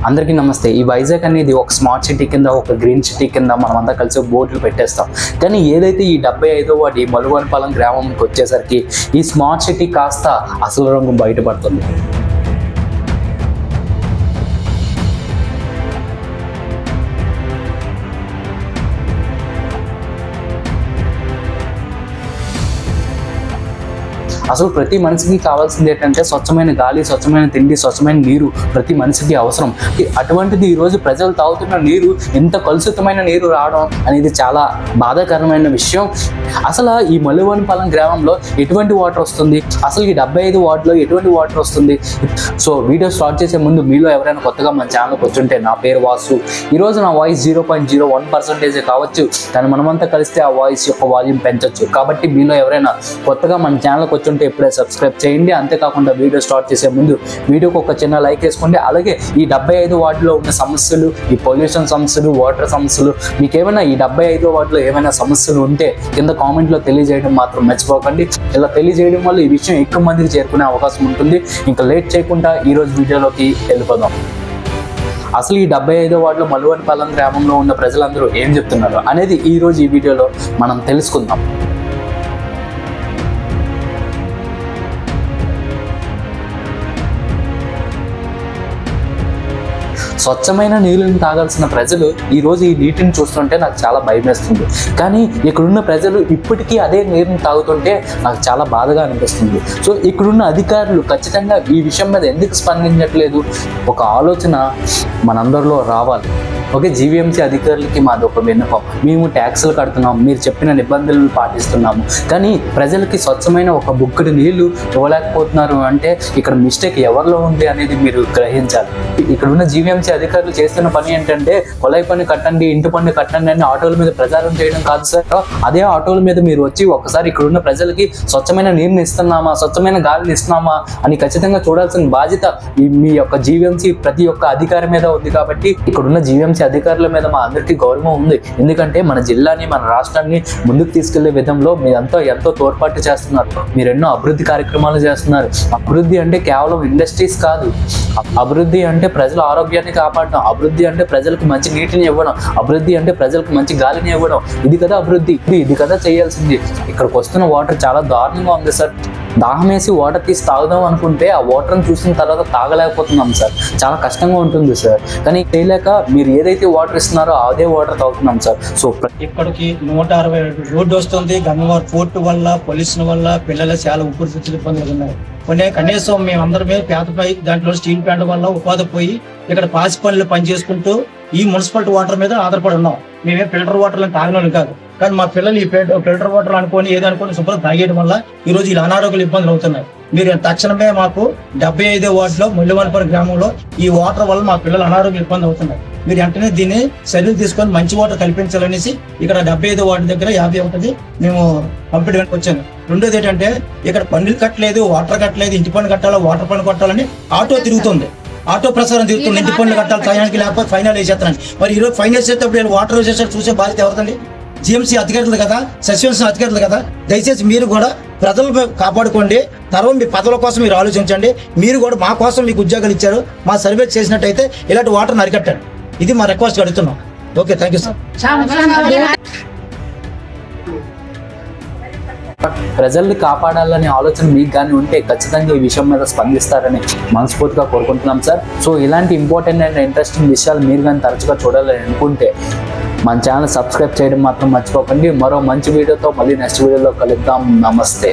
అందరికీ నమస్తే. ఈ వైజాగ్ అనేది ఒక స్మార్ట్ సిటీ కింద, ఒక గ్రీన్ సిటీ కింద మనమంతా కలిసి బోర్డులు పెట్టేస్తాం. కానీ ఏదైతే ఈ 75వ వార్డు మలువనపాలెం గ్రామంకి వచ్చేసరికి ఈ స్మార్ట్ సిటీ కాస్త అసలు రంగు బయటపడుతుంది. అసలు ప్రతి మనిషికి కావాల్సింది ఏంటంటే స్వచ్ఛమైన గాలి, స్వచ్ఛమైన తిండి, స్వచ్ఛమైన నీరు ప్రతి మనిషికి అవసరం. అటువంటిది ఈరోజు ప్రజలు తాగుతున్న నీరు ఇంత కలుషితమైన నీరు రావడం అనేది చాలా బాధాకరమైన విషయం. అసలు ఈ మలువనపాలెం గ్రామంలో ఎటువంటి వాటర్ వస్తుంది, అసలు ఈ 75 వార్డులో ఎటువంటి వాటర్ వస్తుంది? సో వీడియో స్టార్ట్ చేసే ముందు మీలో ఎవరైనా కొత్తగా మన ఛానల్కి వచ్చుంటే, నా పేరు వాసు. ఈరోజు నా వాయిస్ 0.01% కావచ్చు, కానీ మనమంతా కలిస్తే ఆ వాయిస్ యొక్క వాల్యూమ్ పెంచవచ్చు. కాబట్టి మీలో ఎవరైనా కొత్తగా మన ఛానల్కి వచ్చుంటే ఇప్పుడే సబ్స్క్రైబ్ చేయండి. అంతేకాకుండా వీడియో స్టార్ట్ చేసే ముందు వీడియోకి ఒక చిన్న లైక్ వేసుకోండి. అలాగే ఈ 75 వార్డులో ఉన్న సమస్యలు, ఈ పొల్యూషన్ సమస్యలు, వాటర్ సమస్యలు, మీకు ఏమైనా ఈ 75 వార్డులో ఏమైనా సమస్యలు ఉంటే కింద కామెంట్లో తెలియజేయడం మాత్రం మర్చిపోకండి. ఇలా తెలియజేయడం వల్ల ఈ విషయం ఎక్కువ మందికి చేరుకునే అవకాశం ఉంటుంది. ఇంకా లేట్ చేయకుండా ఈరోజు వీడియోలోకి వెళ్ళిపోదాం. అసలు ఈ 75 వార్డులో మలువనపాలెం గ్రామంలో ఉన్న ప్రజలందరూ ఏం చెప్తున్నారు అనేది ఈరోజు ఈ వీడియోలో మనం తెలుసుకుందాం. స్వచ్ఛమైన నీళ్ళని తాగాల్సిన ప్రజలు ఈరోజు ఈ నీటిని చూస్తుంటే నాకు చాలా భయం వేస్తుంది. కానీ ఇక్కడున్న ప్రజలు ఇప్పటికీ అదే నీరుని తాగుతుంటే నాకు చాలా బాధగా అనిపిస్తుంది. సో ఇక్కడున్న అధికారులు ఖచ్చితంగా ఈ విషయం మీద ఎందుకు స్పందించట్లేదు? ఒక ఆలోచన మనందరిలో రావాలి. ఓకే, జీవీఎంసీ అధికారులకి మాది ఒక విన్నపం. మేము ట్యాక్సులు కడుతున్నాం, మీరు చెప్పిన నిబంధనలు పాటిస్తున్నాము, కానీ ప్రజలకి స్వచ్ఛమైన ఒక బుక్కడి నీళ్లు ఇవ్వలేకపోతున్నారు అంటే ఇక్కడ మిస్టేక్ ఎవరిలో ఉంది అనేది మీరు గ్రహించాలి. ఇక్కడ ఉన్న జీవీఎంసీ అధికారులు చేస్తున్న పని ఏంటంటే కొలాయి పన్ను కట్టండి, ఇంటి పన్ను కట్టండి అని ఆటోల మీద ప్రచారం చేయడం కాదు సార్. అదే ఆటోల మీద మీరు వచ్చి ఒకసారి ఇక్కడ ఉన్న ప్రజలకి స్వచ్ఛమైన నీరుని ఇస్తున్నామా, స్వచ్ఛమైన గాలిని ఇస్తున్నామా అని ఖచ్చితంగా చూడాల్సిన బాధ్యత మీ యొక్క జీవీఎంసీ ప్రతి ఒక్క అధికారి మీద ఉంది. కాబట్టి ఇక్కడున్న జీవీఎంసీ అధికారుల మీద మా అందరికీ గౌరవం ఉంది. ఎందుకంటే మన జిల్లాని, మన రాష్ట్రాన్ని ముందుకు తీసుకెళ్లే విధంలో మీరంతా ఎంతో తోడ్పాటు చేస్తున్నారు. మీరు ఎన్నో అభివృద్ధి కార్యక్రమాలు చేస్తున్నారు. అభివృద్ధి అంటే కేవలం ఇండస్ట్రీస్ కాదు. అభివృద్ధి అంటే ప్రజల ఆరోగ్యాన్ని కాపాడడం, అభివృద్ధి అంటే ప్రజలకు మంచి నీటిని ఇవ్వడం, అభివృద్ధి అంటే ప్రజలకు మంచి గాలిని ఇవ్వడం. ఇది కదా అభివృద్ధి, ఇది కదా చేయాల్సింది. ఇక్కడికి వస్తున్న వాటర్ చాలా దారుణంగా ఉంది సార్. దాహం వేసి వాటర్ తీసి తాగుదాం అనుకుంటే ఆ వాటర్ని చూసిన తర్వాత తాగలేకపోతున్నాం సార్. చాలా కష్టంగా ఉంటుంది సార్. కానీ చేయలేక మీరు ఏదైతే వాటర్ ఇస్తున్నారో అదే వాటర్ తాగుతున్నాం సార్. సో ఇక్కడికి 160 రోడ్డు వస్తుంది. గంగవారి పోర్టు వల్ల, పొల్యూషన్ వల్ల పిల్లలు చాలా ఊపిరితిత్తుల ఇబ్బందులు ఉన్నాయి. కనీసం మేమందరమే పేదపై దాంట్లో స్టీల్ ప్లాంట్ వల్ల ఉపాధి పోయి ఇక్కడ పాసి పనులు పనిచేసుకుంటూ ఈ మున్సిపాలిటీ వాటర్ మీద ఆధారపడి ఉన్నాం. మేమే ఫిల్టర్ వాటర్లను తాగిన కాదు, కానీ మా పిల్లలు ఈ ఫిల్టర్ వాటర్ అనుకొని ఏదనుకొని శుభ్రం తాగేయడం వల్ల ఈ రోజు ఇలా అనారోగ్య ఇబ్బందులు అవుతున్నాయి. మీరు తక్షణమే మాకు 75 వార్డులో మలువనపాలెం గ్రామంలో ఈ వాటర్ వల్ల మా పిల్లలు అనారోగ్య ఇబ్బంది అవుతున్నాయి. మీరు వెంటనే దీన్ని చర్యలు తీసుకొని మంచి వాటర్ కల్పించాలనేసి ఇక్కడ 75 వార్డు దగ్గర 51 మేము కంప్లీట్ వచ్చాను. రెండోది ఏంటంటే ఇక్కడ పన్నులు కట్టలేదు, వాటర్ కట్టలేదు, ఇంటి పన్ను కట్టాలి, వాటర్ పన్ను కట్టాలని ఆటో తిరుగుతుంది. ఆటో ప్రసారం తిరుగుతుంది. ఇంటి పన్నులు కట్టాలి టయానికి, లేకపోతే ఫైనల్ వేసేస్తాను. మరి ఈరోజు ఫైనల్ చేసేటప్పుడు వాటర్ వేసేసాడు చూసే బాధ్యత ఎవరిదండి? జిఎంసీ అధికారులు కదా, సస్పెన్షన్ అధికారులు కదా. దయచేసి మీరు కూడా ప్రజలను కాపాడుకోండి. తర్వాత మీ పదవుల కోసం మీరు ఆలోచించండి. మీరు కూడా మా కోసం మీకు ఉద్యోగాలు ఇచ్చారు, మా సర్వే చేసినట్టయితే ఇలాంటి వాటర్ అరికట్టండి. ఇది మా రిక్వెస్ట్ అడుగుతున్నాం. Okay, thank you sir. ప్రజల్ని కాపాడాలనే ఆలోచన మీకు కానీ ఉంటే ఖచ్చితంగా ఈ విషయం మీద స్పందిస్తారని మనస్ఫూర్తిగా కోరుకుంటున్నాం సార్. సో ఇలాంటి ఇంపార్టెంట్ అండ్ ఇంట్రెస్టింగ్ విషయాలు మీరు కానీ తరచుగా చూడాలని అనుకుంటే మన ఛానల్ సబ్స్క్రైబ్ చేయడం మాత్రం మర్చిపోకండి. మరో మంచి వీడియోతో మళ్ళీ నెక్స్ట్ వీడియోలో కలుద్దాం. నమస్తే.